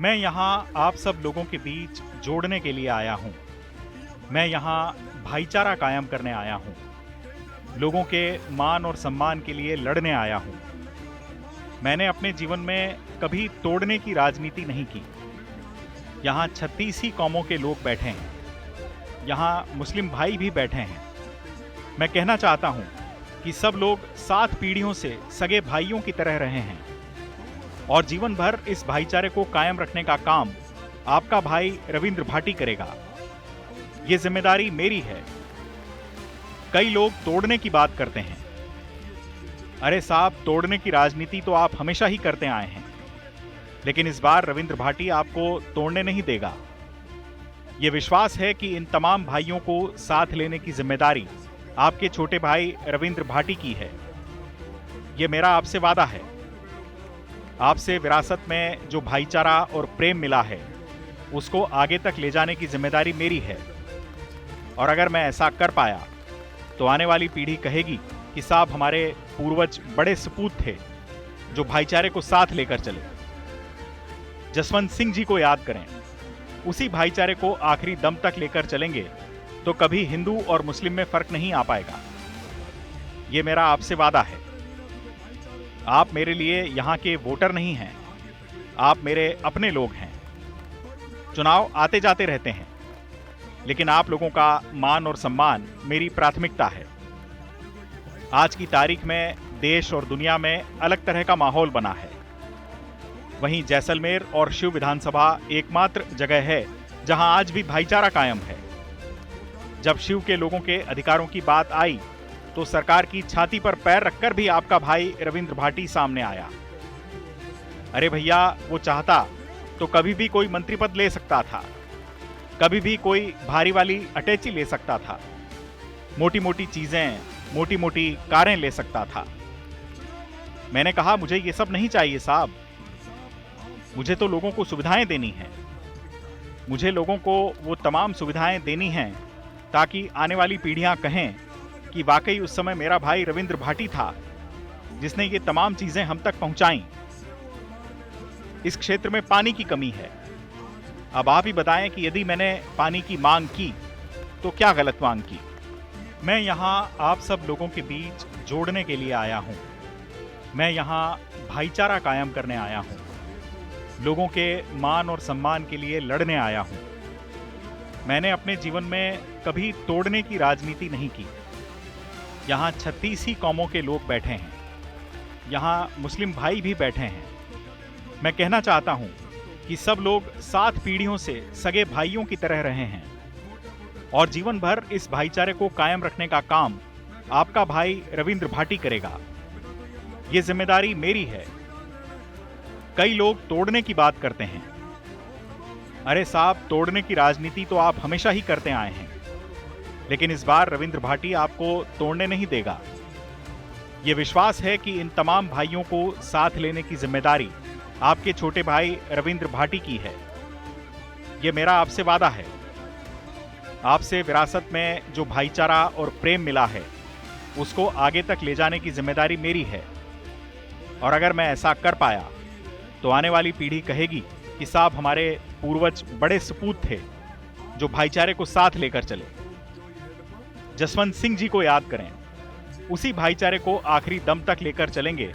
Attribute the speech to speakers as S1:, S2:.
S1: मैं यहाँ आप सब लोगों के बीच जोड़ने के लिए आया हूँ। मैं यहाँ भाईचारा कायम करने आया हूँ। लोगों के मान और सम्मान के लिए लड़ने आया हूँ। मैंने अपने जीवन में कभी तोड़ने की राजनीति नहीं की। यहाँ 36 ही कौमों के लोग बैठे हैं। यहाँ मुस्लिम भाई भी बैठे हैं। मैं कहना चाहता हूँ कि सब लोग 7 पीढ़ियों से सगे भाइयों की तरह रहे हैं और जीवन भर इस भाईचारे को कायम रखने का काम आपका भाई रविंद्र भाटी करेगा। ये जिम्मेदारी मेरी है। कई लोग तोड़ने की बात करते हैं। अरे साहब, तोड़ने की राजनीति तो आप हमेशा ही करते आए हैं, लेकिन इस बार रविंद्र भाटी आपको तोड़ने नहीं देगा। ये विश्वास है कि इन तमाम भाइयों को साथ लेने की जिम्मेदारी आपके छोटे भाई रविंद्र भाटी की है। ये मेरा आपसे वादा है। आपसे विरासत में जो भाईचारा और प्रेम मिला है, उसको आगे तक ले जाने की जिम्मेदारी मेरी है। और अगर मैं ऐसा कर पाया तो आने वाली पीढ़ी कहेगी कि साहब, हमारे पूर्वज बड़े सपूत थे जो भाईचारे को साथ लेकर चले। जसवंत सिंह जी को याद करें। उसी भाईचारे को आखिरी दम तक लेकर चलेंगे तो कभी हिंदू और मुस्लिम में फर्क नहीं आ पाएगा। ये मेरा आपसे वादा है। आप मेरे लिए यहाँ के वोटर नहीं हैं, आप मेरे अपने लोग हैं। चुनाव आते जाते रहते हैं, लेकिन आप लोगों का मान और सम्मान मेरी प्राथमिकता है। आज की तारीख में देश और दुनिया में अलग तरह का माहौल बना है। वहीं जैसलमेर और शिव विधानसभा एकमात्र जगह है जहां आज भी भाईचारा कायम है। जब शिव के लोगों के अधिकारों की बात आई तो सरकार की छाती पर पैर रखकर भी आपका भाई रविंद्र भाटी सामने आया। अरे भैया, वो चाहता तो कभी भी कोई मंत्री पद ले सकता था, कभी भी कोई भारी वाली अटैची ले सकता था, मोटी मोटी चीजें, मोटी मोटी कारें ले सकता था। मैंने कहा, मुझे ये सब नहीं चाहिए साहब। मुझे तो लोगों को सुविधाएं देनी हैं। मुझे लोगों को वो तमाम सुविधाएं देनी हैं ताकि आने वाली पीढ़ियां कहें कि वाकई उस समय मेरा भाई रविंद्र भाटी था जिसने ये तमाम चीजें हम तक पहुंचाईं। इस क्षेत्र में पानी की कमी है। अब आप ही बताएं कि यदि मैंने पानी की मांग की तो क्या गलत मांग की। मैं यहाँ आप सब लोगों के बीच जोड़ने के लिए आया हूँ। मैं यहाँ भाईचारा कायम करने आया हूँ। लोगों के मान और सम्मान के लिए लड़ने आया हूँ। मैंने अपने जीवन में कभी तोड़ने की राजनीति नहीं की। यहाँ 36 ही कौमों के लोग बैठे हैं। यहाँ मुस्लिम भाई भी बैठे हैं। मैं कहना चाहता हूँ कि सब लोग 7 पीढ़ियों से सगे भाइयों की तरह रहे हैं और जीवन भर इस भाईचारे को कायम रखने का काम आपका भाई रविंद्र भाटी करेगा। ये जिम्मेदारी मेरी है। कई लोग तोड़ने की बात करते हैं। अरे साहब, तोड़ने की राजनीति तो आप हमेशा ही करते आए हैं, लेकिन इस बार रविंद्र भाटी आपको तोड़ने नहीं देगा। ये विश्वास है कि इन तमाम भाइयों को साथ लेने की जिम्मेदारी आपके छोटे भाई रविंद्र भाटी की है। ये मेरा आपसे वादा है। आपसे विरासत में जो भाईचारा और प्रेम मिला है, उसको आगे तक ले जाने की जिम्मेदारी मेरी है। और अगर मैं ऐसा कर पाया तो आने वाली पीढ़ी कहेगी कि साहब, हमारे पूर्वज बड़े सपूत थे जो भाईचारे को साथ लेकर चले। जसवंत सिंह जी को याद करें। उसी भाईचारे को आखिरी दम तक लेकर चलेंगे